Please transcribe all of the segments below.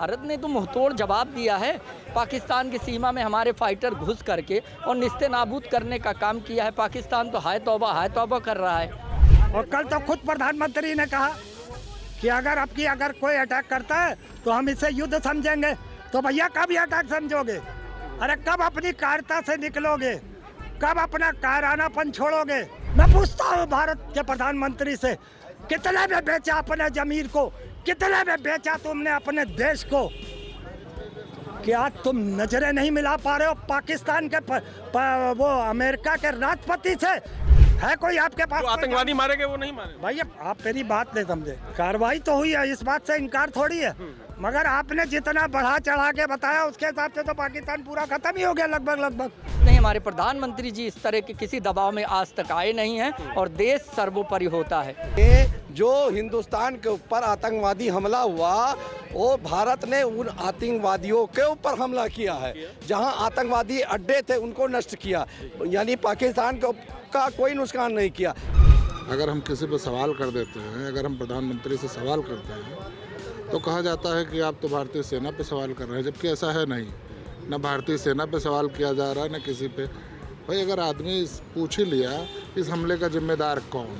भारत ने तो मुंहतोड़ जवाब दिया है। पाकिस्तान की सीमा में हमारे फाइटर घुस करके और निस्ते नाबूद करने का काम किया है। पाकिस्तान तो हाय तौबा कर रहा है। और कल तो खुद प्रधानमंत्री ने कहा कि अगर कोई अटैक करता है तो हम इसे युद्ध समझेंगे। तो भैया कब ये अटैक समझोगे? अरे कब अपनी कायरता से निकलोगे? कब अपना कायरानापन छोड़ोगे? मैं पूछता हूँ भारत के प्रधानमंत्री से, कितने में बेचा अपने जमीर को? कितने में बेचा तुमने अपने देश को? क्या तुम नजरें नहीं मिला पा रहे हो पाकिस्तान के वो अमेरिका के राष्ट्रपति से? है कोई आपके पास? जो आतंकवादी मारे गए वो नहीं मारे। भैया आप मेरी बात नहीं समझे। कार्रवाई तो हुई है, इस बात से इनकार थोड़ी है, मगर आपने जितना बढ़ा चढ़ा के बताया उसके हिसाब से तो पाकिस्तान पूरा खत्म ही हो गया लगभग। नहीं, हमारे प्रधानमंत्री जी इस तरह के किसी दबाव में आज तक आए नहीं हैं और देश सर्वोपरि होता है। ये जो हिंदुस्तान के ऊपर आतंकवादी हमला हुआ, वो भारत ने उन आतंकवादियों के ऊपर हमला किया है। जहां आतंकवादी अड्डे थे उनको नष्ट किया, यानी पाकिस्तान का कोई नुकसान नहीं किया। अगर हम किसी पर सवाल कर देते हैं, अगर हम प्रधानमंत्री से सवाल करते हैं तो कहा जाता है कि आप तो भारतीय सेना पे सवाल कर रहे हैं, जबकि ऐसा है नहीं। न भारतीय सेना पे सवाल किया जा रहा है न किसी पे। भाई अगर आदमी पूछ ही लिया इस हमले का जिम्मेदार कौन,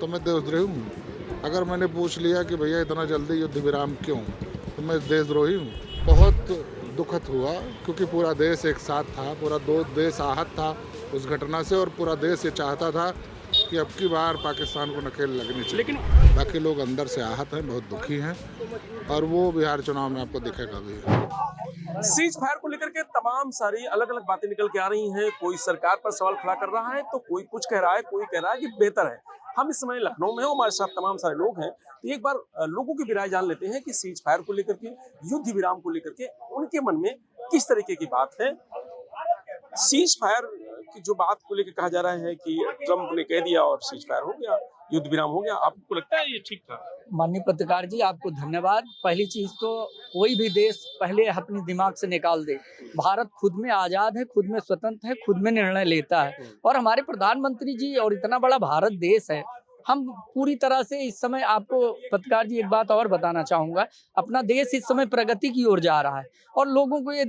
तो मैं देशद्रोही हूँ। अगर मैंने पूछ लिया कि भैया इतना जल्दी युद्ध विराम क्यों, तो मैं देशद्रोही हूँ। बहुत दुखद हुआ क्योंकि पूरा देश एक साथ था, पूरा देश आहत था उस घटना से, और पूरा देश ये चाहता था कि अब की बार पाकिस्तान को नकेल लगनी चाहिए। लेकिन बाकी लोग अंदर से आहत हैं, बहुत दुखी हैं, और वो बिहार चुनाव में आपको दिखेगा भी। सीज फायर को लेकर के तमाम सारी अलग अलग बातें निकल के आ रही हैं। कोई सरकार पर सवाल खड़ा कर रहा है तो कोई कुछ कह रहा है, कोई कह रहा है कि बेहतर है। हम इस समय लखनऊ में हैं, हमारे साथ तमाम सारे लोग हैं, तो एक बार लोगों की भी राय जान लेते हैं कि सीज फायर को लेकर के, युद्ध विराम को लेकर के उनके मन में किस तरीके की बात है। सीज फायर की जो बात को लेकर कहा जा रहा है कि ट्रंप ने कह दिया और सीज फायर हो गया, युद्ध विराम हो गया, आपको लगता है ये ठीक था? माननीय पत्रकार जी, आपको धन्यवाद। पहली चीज तो कोई भी देश पहले अपने दिमाग से निकाल दे, भारत खुद में आजाद है, खुद में स्वतंत्र है, खुद में निर्णय लेता है। और हमारे प्रधानमंत्री जी, और इतना बड़ा भारत देश है, हम पूरी तरह से इस समय, आपको पत्रकार जी एक बात और बताना चाहूंगा, अपना देश इस समय प्रगति की ओर जा रहा है और लोगों को ये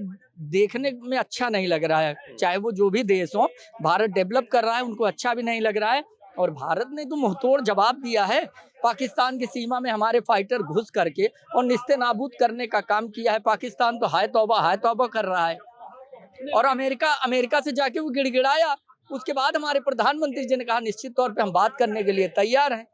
देखने में अच्छा नहीं लग रहा है। चाहे वो जो भी देश हो, भारत डेवलप कर रहा है, उनको अच्छा भी नहीं लग रहा है। और भारत ने तो मुंहतोड़ जवाब दिया है। पाकिस्तान की सीमा में हमारे फाइटर घुस करके और निस्ते नाबूद करने का काम किया है। पाकिस्तान तो हाय तौबा कर रहा है। और अमेरिका से जाके वो गिड़गिड़ाया। उसके बाद हमारे प्रधानमंत्री जी ने कहा निश्चित तौर पे हम बात करने के लिए तैयार हैं।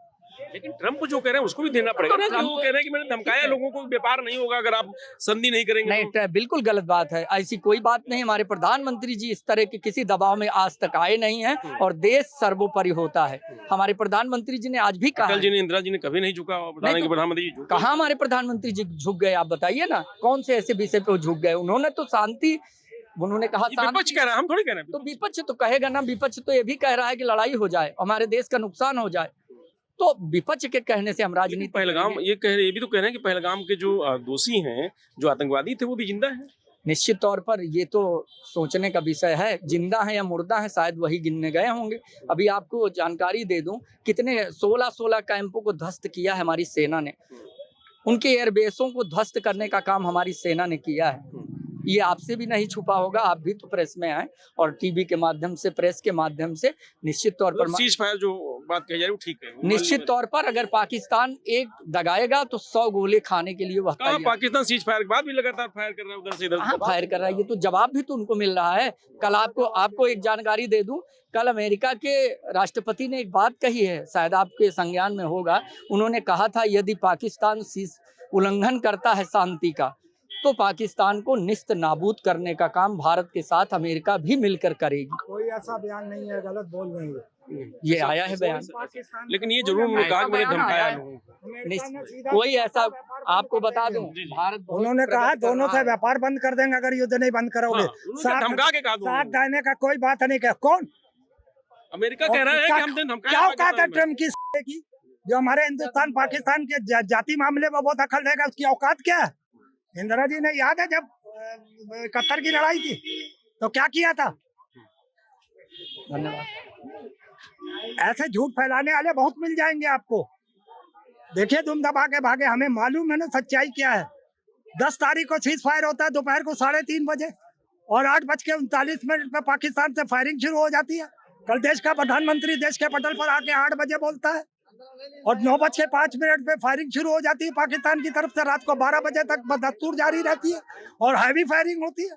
लेकिन ट्रंप जो कह रहे हैं उसको भी देना पड़ेगा ना, वो कह रहे हैं कि मैंने धमकाया लोगों को, व्यापार नहीं होगा अगर आप संधि नहीं करेंगे। नहीं, बिल्कुल गलत बात है, ऐसी कोई बात नहीं। हमारे प्रधानमंत्री जी इस तरह के किसी दबाव में आज तक आए नहीं हैं और देश सर्वोपरि होता है। हमारे प्रधानमंत्री जी ने आज भी कहा, अटल जी ने, इंदिरा जी ने कभी नहीं झुका, प्रधानमंत्री जी कहा हमारे प्रधानमंत्री जी झुक गए? आप बताइए ना, कौन से ऐसे विषय पे झुक गए? उन्होंने तो शांति, उन्होंने कहा विपक्ष कह रहा है, हम थोड़ी कह रहे हैं। तो विपक्ष तो कहेगा ना, विपक्ष तो ये भी कह रहा है कि लड़ाई हो जाए, हमारे देश का नुकसान हो जाए। तो विपक्ष के कहने से हम राजनीति, पहलगाम ये भी तो कह रहे हैं कि पहलगाम के जो दोषी हैं, जो आतंकवादी थे, वो भी जिंदा हैं। निश्चित तौर पर ये तो सोचने का विषय है, जिंदा है या मुर्दा है शायद वही गिनने गए होंगे। अभी आपको जानकारी दे दूं, कितने 16 कैंपों को ध्वस्त किया है हमारी सेना ने। उनके एयरबेसों को ध्वस्त करने का काम हमारी सेना ने किया है। ये आपसे भी नहीं छुपा होगा, आप भी तो प्रेस में आए और टीवी के माध्यम से, प्रेस के माध्यम से निश्चित तौर पर सीज फायर जो बात कही जा रही है वो ठीक है। निश्चित तौर पर अगर पाकिस्तान एक दगाएगा तो 100 गोले खाने के लिए वह तैयार है। पाकिस्तान सीज फायर के बाद भी लगातार फायर कर रहा है, उधर से इधर फायर कर रहा है। ये तो जवाब भी तो उनको मिल रहा है। कल आपको एक जानकारी दे दूं, कल अमेरिका के राष्ट्रपति ने एक बात कही है, शायद आपके संज्ञान में होगा। उन्होंने कहा था यदि पाकिस्तान उल्लंघन करता है शांति का, तो पाकिस्तान को निस्त नाबूद करने का काम भारत के साथ अमेरिका भी मिलकर करेगी। कोई ऐसा बयान नहीं है, गलत बोल रहे हैं। ये आया है बयान, लेकिन ये जरूर उन्होंने कहा कि मैंने धमकाया लोगों को। कोई ऐसा, आपको बता दूं, भारत, उन्होंने कहा दोनों से व्यापार बंद कर देंगे अगर युद्ध नहीं बंद करोगे। धमका के कहा, साथ देने का कोई बात नहीं। क्या कौन? अमेरिका कह रहा है कि हम धमकाया। क्या औकात है ट्रम्प की जो हमारे हिंदुस्तान पाकिस्तान के जाति मामले में वो दखल देगा? उसकी औकात क्या है? इंदिरा जी ने, याद है जब 71 की लड़ाई थी तो क्या किया था? धन्यवाद। ऐसे झूठ फैलाने वाले बहुत मिल जाएंगे आपको। देखिए तुम दबा के भागे, हमें मालूम है ना सच्चाई क्या है। 10 तारीख को सीज फायर होता है दोपहर को 3:30 बजे, और 8:39 पे पाकिस्तान से फायरिंग शुरू हो जाती है। कल देश का प्रधानमंत्री देश के पटल पर आके 8 बजे बोलता है, और 9:05 पे फायरिंग शुरू हो जाती है पाकिस्तान की तरफ से। रात को 12 बजे तक बदस्तूर जारी रहती है और हैवी फायरिंग होती है।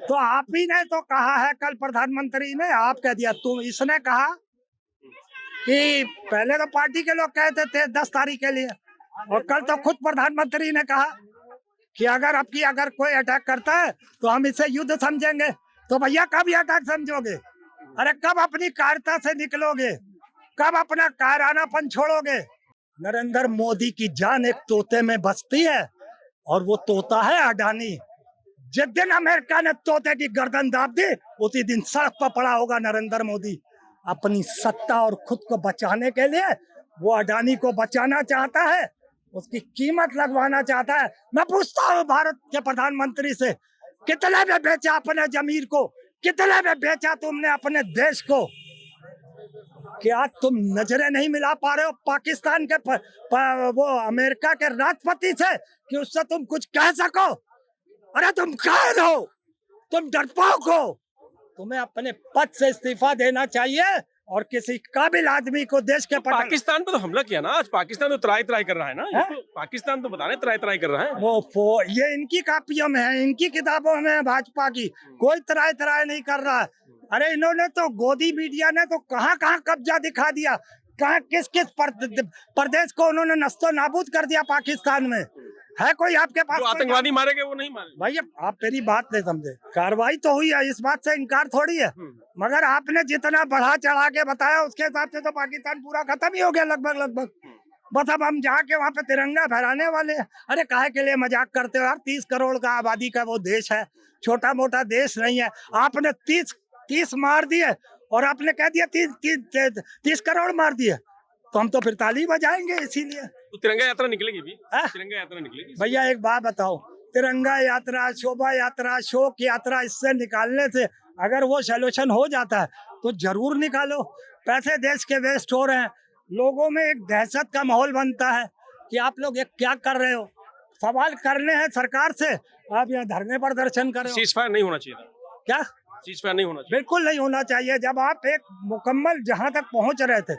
तो आप ही ने तो कहा है, कल प्रधानमंत्री ने आप कह दिया, तुम इसने कहा कि पहले तो पार्टी के लोग कहते थे 10 तारीख के लिए, और कल तो खुद प्रधानमंत्री ने कहा कि अगर कोई अटैक करता है तो हम इसे युद्ध समझेंगे। तो भैया कब ये अटैक समझोगे? अरे कब अपनी कायरता से निकलोगे? कब अपना कायरानापन छोड़ोगे? नरेंद्र मोदी की जान एक तोते में बसती है, और वो तोता है अडानी। जिस दिन अमेरिका ने तोते की गर्दन दाब दी, उसी दिन सड़क पर पड़ा होगा नरेंद्र मोदी। अपनी सत्ता और खुद को बचाने के लिए वो अडानी को बचाना चाहता है, उसकी कीमत लगवाना चाहता है। मैं पूछता हूँ भारत के प्रधानमंत्री से, कितने में बेचा अपने जमीर को? कितने में बेचा तुमने अपने देश को? क्या तुम नजरें नहीं मिला पा रहे हो पाकिस्तान के वो अमेरिका के राष्ट्रपति से कि उससे तुम कुछ कह सको? अरे तुम कायर हो, तुम डरपोक हो। तुम्हें अपने पद से इस्तीफा देना चाहिए और किसी काबिल आदमी को देश के पाकिस्तान पे तो हमला किया ना आज। पाकिस्तान तो त्राई त्राई कर रहा है ना। ये तो पाकिस्तान तो बता रहे त्राई त्राई कर रहा है। वो ये इनकी कापियों में है, इनकी किताबों में है भाजपा की। कोई त्राई त्राई नहीं कर रहा है। अरे इन्होंने तो गोदी मीडिया ने तो कहाँ कहाँ कब्जा दिखा दिया, कहाँ किस किस प्रदेश को उन्होंने नस्तो नाबूद कर दिया पाकिस्तान में। है कोई आपके पास? जो आतंकवादी मारे गए वो नहीं मारे। भैया आप मेरी बात नहीं समझे। कार्रवाई तो हुई है, इस बात से इनकार थोड़ी है, मगर आपने जितना बढ़ा चढ़ा के बताया उसके हिसाब से तो पाकिस्तान पूरा खत्म ही हो गया लगभग। बस अब हम जाके वहाँ पे तिरंगा फहराने वाले हैं। अरे काहे के लिए मजाक करते हो यार? 30 करोड़ का आबादी का वो देश है, छोटा मोटा देश नहीं है। आपने 30 मार दिए और आपने कह दिया 30 करोड़ मार दिए, तो हम तो फिर ताली बजाएंगे। इसीलिए तो तिरंगा यात्रा निकलेगी भी। तिरंगा यात्रा निकलेगी भैया। एक बात बताओ, तिरंगा यात्रा, शोभा यात्रा, शोक यात्रा, इससे निकालने से अगर वो सॉल्यूशन हो जाता है तो जरूर निकालो। पैसे देश के वेस्ट हो रहे हैं, लोगों में एक दहशत का माहौल बनता है कि आप लोग ये क्या कर रहे हो। सवाल करने हैं सरकार से, आप यहाँ धरने प्रदर्शन कर रहे हो। सीज फायर नहीं होना चाहिए। क्या सीज फायर नहीं होना चाहिए? बिल्कुल नहीं होना चाहिए। जब आप एक मुकम्मल जहाँ तक पहुँच रहे थे,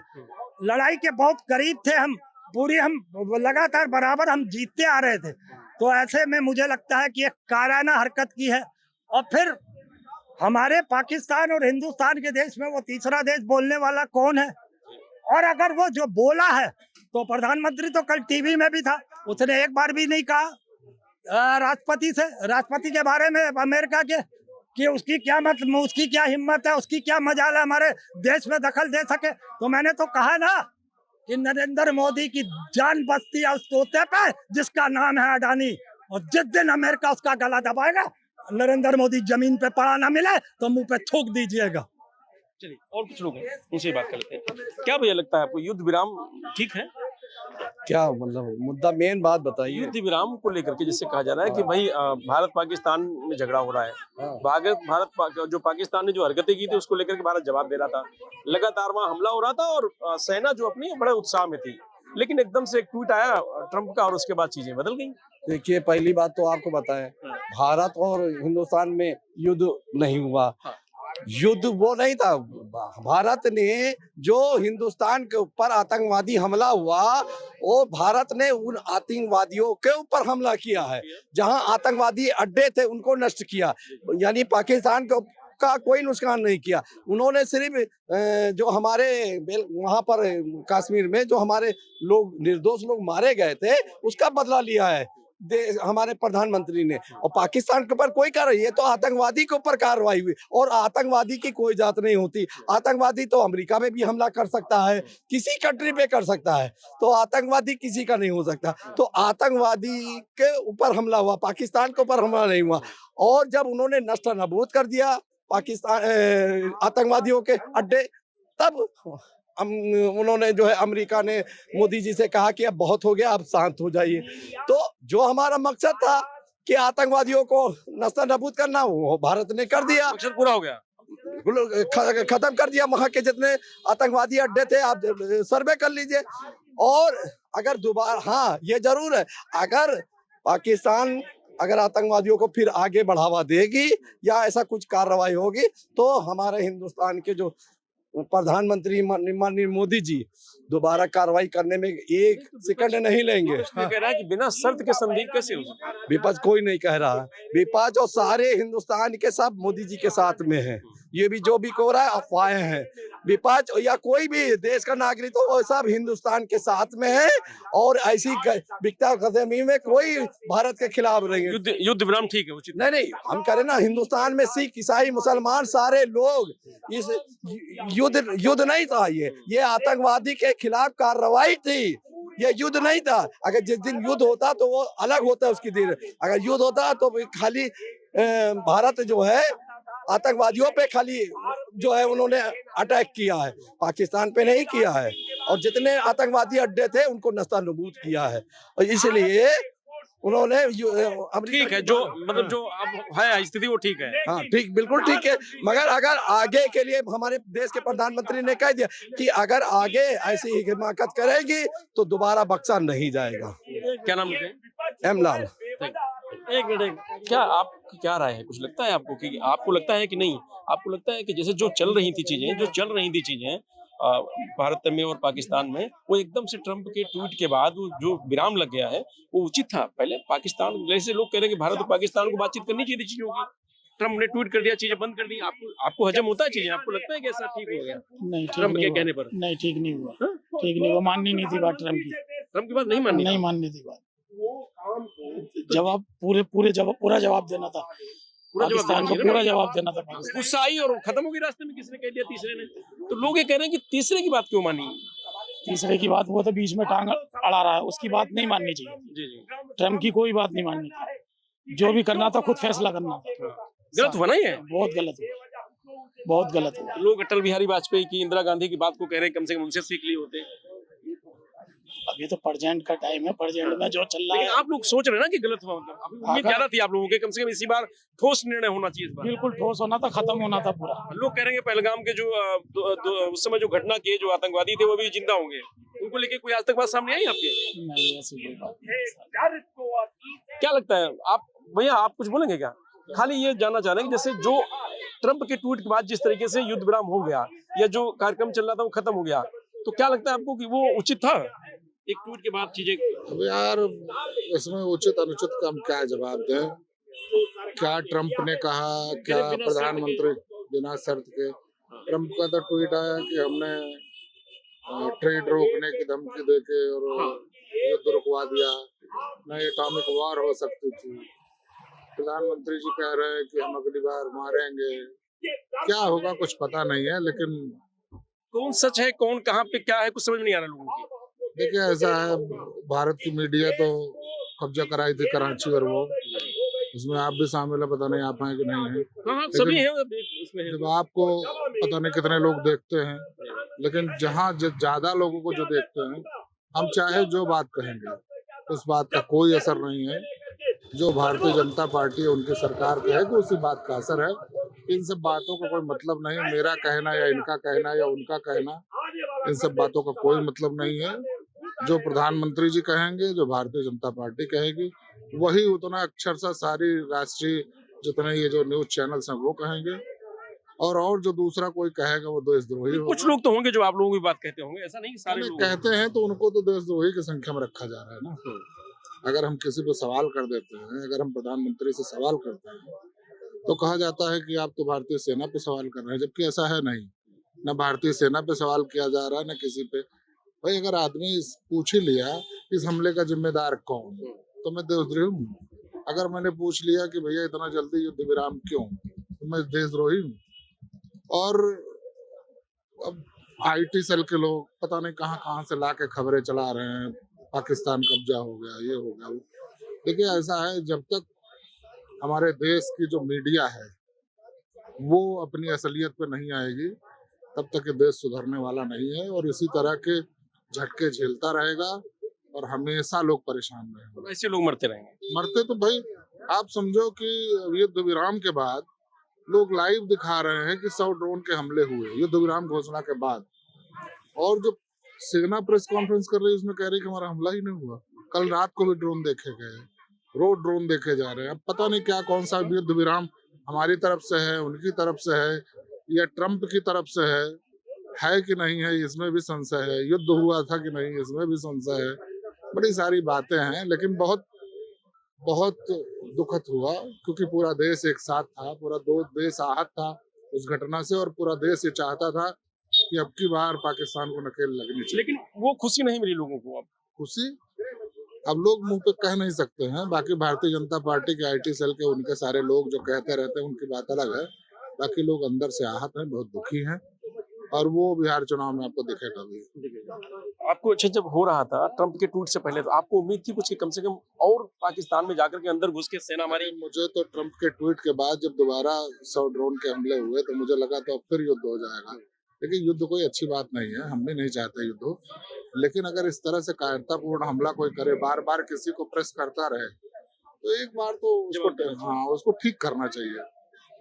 लड़ाई के बहुत करीब थे हम, हम लगातार बराबर हम जीतते आ रहे थे, तो ऐसे में मुझे लगता है कि एक कायराना हरकत की है। और फिर हमारे पाकिस्तान और हिंदुस्तान के देश में वो तीसरा देश बोलने वाला कौन है? और अगर वो जो बोला है तो प्रधानमंत्री तो कल टीवी में भी था, उसने एक बार भी नहीं कहा राष्ट्रपति के बारे में अमेरिका के कि उसकी क्या हिम्मत है, उसकी क्या मजाल है हमारे देश में दखल दे सके। तो मैंने तो कहा ना कि नरेंद्र मोदी की जान बसती है उस तोते पे जिसका नाम है अडानी, और जिस दिन अमेरिका उसका गला दबाएगा, नरेंद्र मोदी जमीन पे पड़ा ना मिले तो मुंह पे थूक दीजिएगा। चलिए और कुछ लोग हैं, उनसे बात कर लेते हैं। क्या भैया लगता है आपको, युद्ध विराम ठीक है? क्या मतलब मुद्दा मेन बात बताइए। युद्ध विराम को लेकर के जिससे कहा जा रहा है कि भाई भारत पाकिस्तान में झगड़ा हो रहा है। जो पाकिस्तान ने जो हरकतें की थी उसको लेकर के भारत जवाब दे रहा था। लगातार वहां हमला हो रहा था और सेना जो अपनी बड़े उत्साह में थी, लेकिन एकदम से एक ट्वीट आया ट्रंप का और उसके बाद चीजें बदल गई। देखिए पहली बात तो आपको बताएं, भारत और हिंदुस्तान में युद्ध नहीं हुआ। युद्ध वो नहीं था। भारत ने जो हिंदुस्तान के ऊपर आतंकवादी हमला हुआ, वो भारत ने उन आतंकवादियों के ऊपर हमला किया है। जहां आतंकवादी अड्डे थे उनको नष्ट किया, यानी पाकिस्तान का कोई नुकसान नहीं किया। उन्होंने सिर्फ जो हमारे वहां पर कश्मीर में जो हमारे लोग निर्दोष लोग मारे गए थे उसका बदला लिया है हमारे प्रधानमंत्री ने। और पाकिस्तान के ऊपर कोई कार्रवाई, ये तो आतंकवादी के ऊपर कार्रवाई हुई। और आतंकवादी की कोई जात नहीं होती। आतंकवादी तो अमेरिका में भी हमला कर सकता है, किसी कंट्री पे कर सकता है, तो आतंकवादी किसी का नहीं हो सकता। तो आतंकवादी के ऊपर हमला हुआ, पाकिस्तान के ऊपर हमला नहीं हुआ। और जब उन्होंने नष्ट नाबूद कर दिया पाकिस्तान आतंकवादियों के अड्डे, तब उन्होंने जो है अमेरिका ने मोदी जी से कहा कि अब बहुत हो गया, अब शांत हो जाइए। तो जो हमारा मकसद था कि आतंकवादियों को नस्ता नाबूद करना, वो भारत ने कर दिया। मकसद पूरा हो गया, खत्म कर दिया। वहां के जितने आतंकवादी अड्डे थे आप सर्वे कर लीजिए। और अगर दोबारा, हाँ ये जरूर है, अगर पाकिस्तान अगर आतंकवादियों को फिर आगे बढ़ावा देगी या ऐसा कुछ कार्रवाई होगी तो हमारे हिंदुस्तान के जो प्रधानमंत्री माननीय मोदी जी दोबारा कार्रवाई करने में एक सेकंड नहीं लेंगे। कह रहा है कि बिना शर्त के संधि कैसे हो सकता है? विपक्ष कोई नहीं कह रहा है, विपक्ष और सारे हिंदुस्तान के सब मोदी जी के साथ में है। ये भी जो भी हो रहा है अफवाहें हैं। विपक्ष या कोई भी देश का नागरिक हो वो सब हिंदुस्तान के साथ में है और ऐसी बिकता कदमी में कोई भारत के खिलाफ नहीं है। युद्ध विराम ठीक है, उचित नहीं, हम कह रहे ना हिंदुस्तान में सिख ईसाई मुसलमान सारे लोग, इस युद्ध नहीं था, ये आतंकवादी के खिलाफ कार्रवाई थी, ये युद्ध नहीं था। अगर जिस दिन युद्ध होता तो वो अलग होता उसकी दिन, अगर युद्ध होता तो खाली भारत जो है आतंकवादियों पे खाली जो है उन्होंने अटैक किया है, पाकिस्तान पे नहीं किया है, और जितने आतंकवादी अड्डे थे उनको नस्तानाबूद किया है, और इसलिए उन्होंने ठीक है, जो मतलब जो अब है स्थिति वो ठीक है। हाँ ठीक, बिल्कुल ठीक है, मगर अगर आगे के लिए हमारे देश के प्रधानमंत्री ने कह दिया कि अगर आगे ऐसी ही हिमाकत करेगी तो दोबारा बख्शा नहीं जाएगा। क्या नाम है? एम लाल। एक मिनट, क्या आप क्या राय है? कुछ लगता है आपको कि आपको लगता है कि नहीं, आपको लगता है कि जैसे जो चल रही थी चीजें भारत में और पाकिस्तान में, वो एकदम से ट्रंप के ट्वीट के बाद वो जो विराम लग गया है वो उचित था? पहले पाकिस्तान जैसे लोग कह रहे हैं कि भारत और पाकिस्तान को बातचीत करनी चाहिए थी चीजों की, ट्रंप ने ट्वीट कर दिया, चीजें बंद कर दी। आपको हजम होता है चीजें? आपको लगता है कि ऐसा ठीक हो गया? नहीं, ट्रंप के कहने पर नहीं, ठीक नहीं हुआ, ठीक नहीं हुआ, माननी नहीं थी बात ट्रंप की बात नहीं माननी थी बात। जवाब पूरा जवाब देना था पाकिस्तान को, पूरा जवाब देना था। गुस्सा आई और खत्म हो गई रास्ते में, किसने कह दिया? तीसरे ने। तो लोग ये कह रहे हैं कि तीसरे की बात क्यों मानी? तीसरे की बात, वो तो बीच में टांग अड़ा रहा है, उसकी बात नहीं माननी चाहिए। जी। ट्रंप की कोई बात नहीं माननी थी, जो भी करना था खुद फैसला करना था। गलत हुआ नहीं है? बहुत गलत हुआ। लोग अटल बिहारी वाजपेयी की, इंदिरा गांधी की बात को कह रहे हैं कम से कम उनसे सीख लिए होते। अभी तो प्रेजेंट का टाइम है, प्रेजेंट में जो चल रहा है। आप लोग सोच रहे हैं ना कि गलत हुआ, मतलब उम्मीद ज्यादा थी आप लोगों के, कम से कम इसी बार ठोस निर्णय होना चाहिए इस बार। बिल्कुल ठोस होना था, खत्म होना था पूरा। लोग कह रहे हैं पहलगाम के जो उस समय जो घटना किए जो आतंकवादी थे वो भी जिंदा होंगे, उनको लेके कोई आज तक बात सामने आई आपके? नहीं, ऐसी कोई बात नहीं। क्या लगता है आप भैया, आप कुछ बोलेंगे क्या? खाली ये जानना चाह रहे हैं कि जैसे जो ट्रंप के ट्वीट के बाद जिस तरीके से युद्ध विराम हो गया या जो कार्यक्रम चल रहा था वो खत्म हो गया, तो क्या लगता है आपको कि वो उचित था? एक ट्वीट के बाद चीजें, अब यार इसमें उचित अनुचित का हम क्या जवाब दें? क्या ट्रंप ने कहा, क्या प्रधानमंत्री बिना शर्त के? ट्रंप का तो ट्वीट आया कि हमने ट्रेड रोकने की धमकी देके और युद्ध रुकवा दिया, न एटॉमिक वॉर हो सकती थी। प्रधानमंत्री जी कह रहे हैं कि हम अगली बार मारेंगे, क्या होगा कुछ पता नहीं है, लेकिन कौन सच है कौन कहाँ पे क्या है कुछ समझ नहीं आ रहा लोगों को। देखिए ऐसा है, भारत की मीडिया तो कब्जा कराई थी कराची और वो, उसमें आप भी शामिल है, पता नहीं आप हैं कि नहीं है। हाँ, सभी हैं उसमें। जब आपको पता नहीं कितने लोग देखते हैं, लेकिन जहाँ ज्यादा लोगों को जो देखते हैं, हम चाहे जो बात कहेंगे उस बात का कोई असर नहीं है। जो भारतीय जनता पार्टी है उनकी सरकार कहेगी उसी बात का असर है। इन सब बातों का कोई मतलब नहीं है, मेरा कहना या इनका कहना या उनका कहना, इन सब बातों का कोई मतलब नहीं है। जो प्रधानमंत्री जी कहेंगे, जो भारतीय जनता पार्टी कहेगी, वही उतना अक्षरशः सारी राष्ट्रीय जितने ये जो न्यूज चैनल्स हैं वो कहेंगे, और जो दूसरा कोई कहेगा वो देशद्रोही होगा। कुछ लोग तो होंगे जो आप लोगों की बात कहते होंगे, ऐसा नहीं कि सारे लोग कहते हैं, तो उनको तो देशद्रोही की संख्या में रखा जा रहा है ना। अगर हम किसी पे सवाल कर देते हैं, अगर हम प्रधानमंत्री से सवाल करते हैं, तो कहा जाता है कि आप तो भारतीय सेना पे सवाल कर रहे हैं, जबकि ऐसा है नहीं। न भारतीय सेना पे सवाल किया जा रहा है, न किसी पे। भाई अगर आदमी पूछ ही लिया इस हमले का जिम्मेदार कौन, तो मैं देशद्रोही हूँ। अगर मैंने पूछ लिया कि भैया इतना जल्दी युद्ध विराम क्यों, तो मैं देशद्रोही हूँ। और अब IT सेल के लोग पता नहीं कहाँ से ला के खबरें चला रहे हैं, पाकिस्तान कब्जा हो गया, ये हो गया। देखिए ऐसा है, जब तक हमारे देश की जो मीडिया है वो अपनी असलियत पे नहीं आएगी, तब तक ये देश सुधरने वाला नहीं है, और इसी तरह के झटके झेलता रहेगा और हमेशा लोग परेशान रहेंगे। ऐसे लोग मरते रहेंगे। मरते तो भाई आप समझो कि युद्ध विराम के बाद लोग लाइव दिखा रहे हैं कि 100 ड्रोन के हमले हुए युद्ध विराम घोषणा के बाद, और जो सेना प्रेस कॉन्फ्रेंस कर रही है, उसमें कह रही है कि हमारा हमला ही नहीं हुआ। कल रात को भी ड्रोन देखे गए, रोज ड्रोन देखे जा रहे हैं। अब पता नहीं क्या कौन सा युद्ध विराम हमारी तरफ से है, उनकी तरफ से है, या ट्रंप की तरफ से है कि नहीं है, इसमें भी संशय है। युद्ध हुआ था कि नहीं, इसमें भी संशय है। बड़ी सारी बातें हैं, लेकिन बहुत बहुत दुखद हुआ, क्योंकि पूरा देश एक साथ था, पूरा दो देश आहत था उस घटना से, और पूरा देश ये चाहता था कि अब की बार पाकिस्तान को नकेल लगनी चाहिए। लेकिन वो खुशी नहीं मिली लोगों को। अब खुशी अब लोग मुंह पे कह नहीं सकते हैं। बाकी भारतीय जनता पार्टी के IT सेल के उनके सारे लोग जो कहते रहते हैं, उनकी बात अलग है। बाकी लोग अंदर से आहत हैं, बहुत दुखी हैं, और वो बिहार चुनाव में आपको दिखेगा भी। आपको अच्छा, जब हो रहा था ट्रंप के ट्वीट से पहले, तो आपको उम्मीद थी कुछ कि कम से कम और पाकिस्तान में जाकर के अंदर घुस के सेना हमारी? मुझे तो ट्रंप के ट्वीट के बाद जब दोबारा 100 ड्रोन के हमले हुए, तो मुझे लगा तो अब फिर युद्ध हो जाएगा। लेकिन युद्ध कोई अच्छी बात नहीं है, हम भी नहीं चाहते युद्ध हो। लेकिन अगर इस तरह से कायरतापूर्ण हमला कोई करे, बार बार किसी को प्रेस करता रहे, तो एक बार तो उसको ठीक करना चाहिए।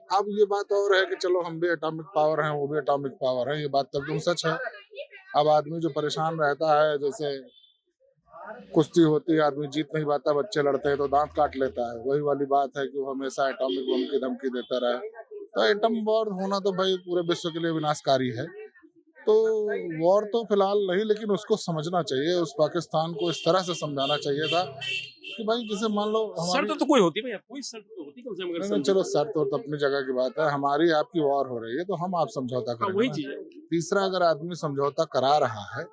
अब ये बात और है कि चलो हम भी एटॉमिक पावर हैं, वो भी एटॉमिक पावर है, ये बात तब सच है। अब आदमी जो परेशान रहता है, जैसे कुश्ती होती है, आदमी जीत नहीं पाता, बच्चे लड़ते हैं तो दांत काट लेता है, वही वाली बात है कि वो हमेशा एटॉमिक बम की धमकी देता रहे। तो एटम वॉर होना तो भाई पूरे विश्व के लिए विनाशकारी है। तो वॉर तो फिलहाल नहीं, लेकिन उसको समझना चाहिए, उस पाकिस्तान को इस तरह से समझाना चाहिए था कि भाई जैसे मान लो शर्त तो कोई होती है, कोई शर्त तो होती कम से कम। नहीं, चलो शर्त तो अपनी जगह की बात है। हमारी आपकी वॉर हो रही है, तो हम आप समझौता करेंगे। वही चीज है। तीसरा, अगर आदमी समझौता करा रहा है,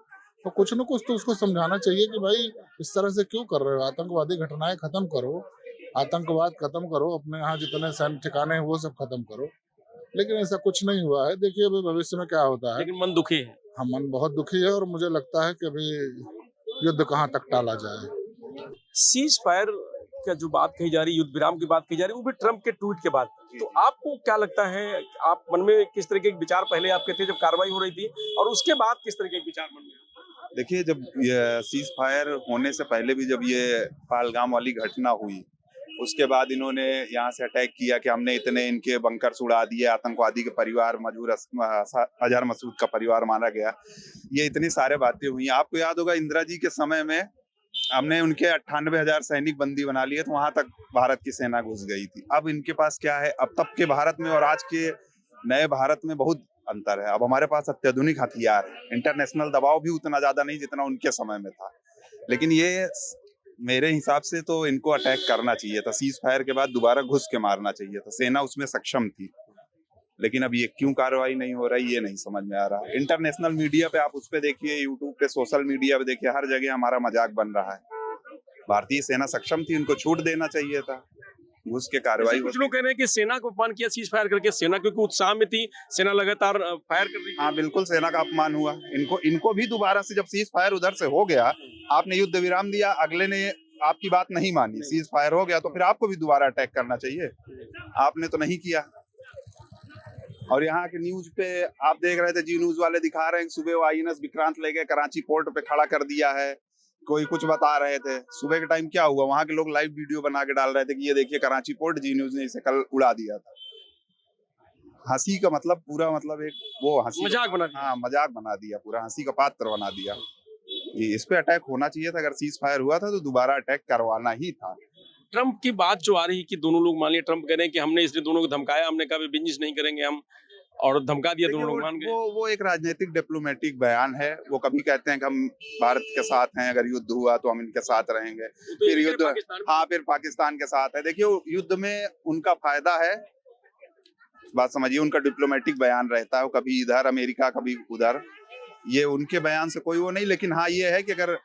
तो कुछ न कुछ तो उसको समझाना चाहिए कि भाई इस तरह से क्यों कर रहे हो, आतंकवादी घटनाएं खत्म करो, आतंकवाद खत्म करो, अपने यहाँ जितने सैन्य ठिकाने हैं वो सब खत्म करो। लेकिन ऐसा कुछ नहीं हुआ है। देखिए अभी भविष्य में क्या होता है। लेकिन मन दुखी है। हम मन बहुत दुखी है, और मुझे लगता है कि अभी युद्ध कहाँ तक टाला जाए। सीज फायर का जो बात कही जा रही है, युद्ध विराम की बात कही जा रही है, वो भी ट्रंप के ट्वीट के बाद। तो आपको क्या लगता है, आप मन में किस तरह के विचार पहले आपके थे जब कार्रवाई हो रही थी, और उसके बाद किस तरह के विचार मन में? देखिए, जब ये सीज फायर होने से पहले भी जब ये पहलगाम वाली घटना हुई, उसके बाद इन्होंने यहाँ से अटैक किया कि हमने इतने इनके बंकर्स उड़ा दिए, आतंकवादी के परिवार, मजूर अजहर मसूद का परिवार मारा गया, ये इतनी सारे बातें हुई। आपको याद होगा इंदिरा जी के समय में हमने उनके 98,000 सैनिक बंदी बना लिए, तो वहां तक भारत की सेना घुस गई थी। अब इनके पास क्या है, अब तब के भारत में और आज के नए भारत में बहुत अंतर है। अब हमारे पास अत्याधुनिक हथियार है, इंटरनेशनल दबाव भी उतना ज्यादा नहीं जितना उनके समय में था। लेकिन ये मेरे हिसाब से तो इनको अटैक करना चाहिए था, सीज फायर के बाद दोबारा घुस के मारना चाहिए था, सेना उसमें सक्षम थी। लेकिन अब ये क्यों कार्रवाई नहीं हो रही, ये नहीं समझ में आ रहा। इंटरनेशनल मीडिया पे आप उस पे देखिए, यूट्यूब पे, सोशल मीडिया पे देखिए, हर जगह हमारा मजाक बन रहा है। भारतीय सेना सक्षम थी, उनको छूट देना चाहिए था, घुस के कार्रवाई। कुछ लोग कह रहे हैं कि सेना को अपमान किया सीज फायर करके, सेना क्योंकि उत्साह में थी, सेना लगातार फायर कर रही। हाँ बिल्कुल, सेना का अपमान हुआ। इनको भी दोबारा से, जब सीज फायर उधर से हो गया, आपने युद्ध विराम दिया, अगले ने आपकी बात नहीं मानी, सीज फायर हो गया, तो फिर आपको भी दोबारा अटैक करना चाहिए। आपने तो नहीं किया। और यहाँ के न्यूज पे आप देख रहे थे, जी न्यूज वाले दिखा रहे हैं सुबह वो INS विक्रांत लेके कराची पोर्ट पे खड़ा कर दिया है, कोई कुछ बता रहे थे। सुबह के टाइम क्या हुआ, वहां के लोग लाइव वीडियो बना के डाल रहे थे कि ये देखिए कराची पोर्ट, जी न्यूज ने इसे कल उड़ा दिया था। हंसी का मतलब पूरा, मतलब एक वो हंसी मजाक बना दिया। हाँ, मजाक बना दिया, पूरा हंसी का पात्र बना दिया। ये इस पे अटैक होना चाहिए था। अगर सीज फायर हुआ था तो दोबारा अटैक करवाना ही था। ट्रंप की बात जो आ रही है कि दोनों लोग, मान लिया ट्रंप कह रहे हैं कि हमने इसलिए दोनों को धमकाया, हमने कहा बिजनेस नहीं करेंगे हम, और धमका दिया, दोनों लोग मान गए। वो एक राजनीतिक डिप्लोमेटिक बयान है। वो कभी कहते हैं कि हम भारत के साथ हैं, अगर युद्ध हुआ तो हम इनके साथ रहेंगे, फिर युद्ध, हाँ फिर पाकिस्तान के साथ है। देखिए युद्ध में उनका फायदा है, बात समझिए, उनका डिप्लोमेटिक बयान रहता है, वो कभी इधर अमेरिका कभी उधर, ये उनके बयान से कोई वो नहीं। लेकिन हाँ ये है कि अगर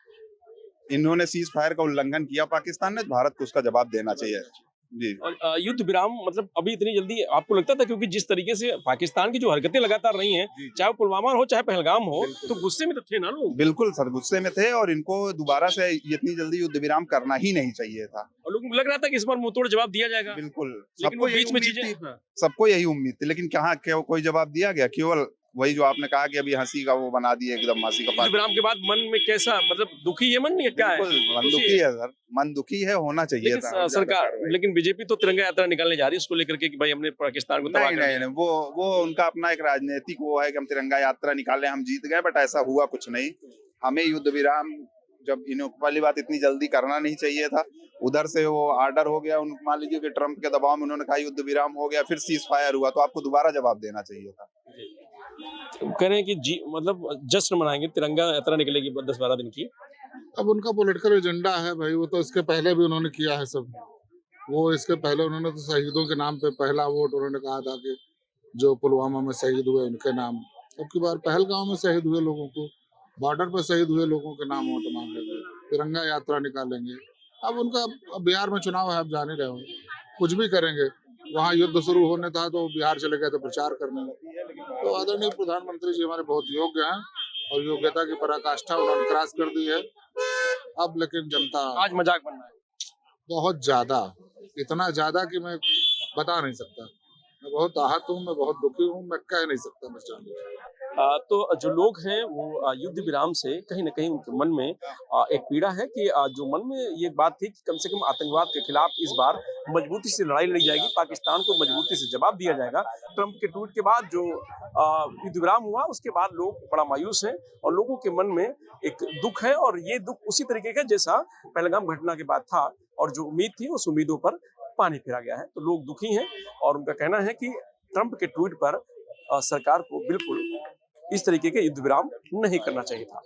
इन्होंने सीज फायर का उल्लंघन किया पाकिस्तान ने, भारत को उसका जवाब देना चाहिए जी। और युद्ध विराम मतलब अभी इतनी जल्दी आपको लगता था, क्योंकि जिस तरीके से पाकिस्तान की जो हरकतें लगातार रही हैं, चाहे वो पुलवामा हो चाहे पहलगाम हो, तो गुस्से में तो थे ना लोग। बिल्कुल सर, गुस्से में थे, और इनको दोबारा से इतनी जल्दी युद्ध विराम करना ही नहीं चाहिए था। और लोगों को लग रहा था कि इस बार मुंहतोड़ जवाब दिया जाएगा। बिल्कुल, सबको बीच में चीजें, सबको यही उम्मीद थी, लेकिन कहाँ कोई जवाब दिया गया। केवल वही जो आपने कहा कि अभी हंसी का वो बना दिए, एकदम हंसी का पात्र। विराम के बाद मन में कैसा, मतलब दुखी है मन, या क्या है? मन दुखी है सर, मन दुखी है, होना चाहिए था सरकार। लेकिन बीजेपी तो तिरंगा यात्रा निकालने जा रही है उसको लेकर के कि भाई हमने पाकिस्तान को तबाह कर दिया। नहीं, वो उनका अपना एक राजनीतिक वो है कि हम तिरंगा यात्रा निकाले, हम जीत गए, बट ऐसा हुआ कुछ नहीं। हमें युद्ध विराम जब इन्हों पहली बात इतनी जल्दी करना नहीं चाहिए था। उधर से वो ऑर्डर हो गया, उन मान लीजिए कि ट्रम्प के दबाव में उन्होंने कहा युद्ध विराम हो गया, फिर सीज फायर हुआ, तो आपको दोबारा जवाब देना चाहिए था। कह रहे हैं कि जी मतलब जश्न मनाएंगे, तिरंगा यात्रा निकलेगी 10-12 दिन की। अब उनका पॉलिटिकल एजेंडा है भाई, वो तो इसके पहले भी उन्होंने किया है सब। वो इसके पहले उन्होंने तो शहीदों के नाम पे पहला वोट उन्होंने कहा था कि जो पुलवामा में शहीद हुए उनके नाम। अब की बार पहलगांव में शहीद हुए लोगों को, बॉर्डर पर शहीद हुए लोगों के नाम वोट मांगेंगे, तिरंगा यात्रा निकालेंगे। अब उनका अब बिहार में चुनाव है, आप जान ही रहे हो, कुछ भी करेंगे। वहाँ युद्ध शुरू होने था तो बिहार चले गए थे प्रचार करने। तो आदरणीय प्रधानमंत्री जी हमारे बहुत योग्य हैं और योग्यता की पराकाष्ठा उन्होंने क्रॉस कर दी है। अब लेकिन जनता आज मजाक बन रहा है। बहुत ज्यादा, इतना ज्यादा कि मैं बता नहीं सकता। मैं बहुत आहत हूँ, मैं बहुत दुखी हूँ, मैं कह नहीं सकता बस जान लीजिए। तो जो लोग हैं वो युद्ध विराम से कहीं न कहीं उनके मन में एक पीड़ा है कि जो मन में ये बात थी कि कम से कम आतंकवाद के खिलाफ इस बार मजबूती से लड़ाई लड़ी जाएगी, पाकिस्तान को मजबूती से जवाब दिया जाएगा। ट्रंप के ट्वीट के बाद जो युद्ध विराम हुआ उसके बाद लोग बड़ा मायूस हैं और लोगों के मन में एक दुख है और ये दुख उसी तरीके का जैसा पहलगाम घटना के बाद था और जो उम्मीद थी उस उम्मीदों पर पानी फिरा गया है। तो लोग दुखी हैं और उनका कहना है कि ट्रंप के ट्वीट पर सरकार को बिल्कुल इस तरीके के युद्ध विराम नहीं करना चाहिए था।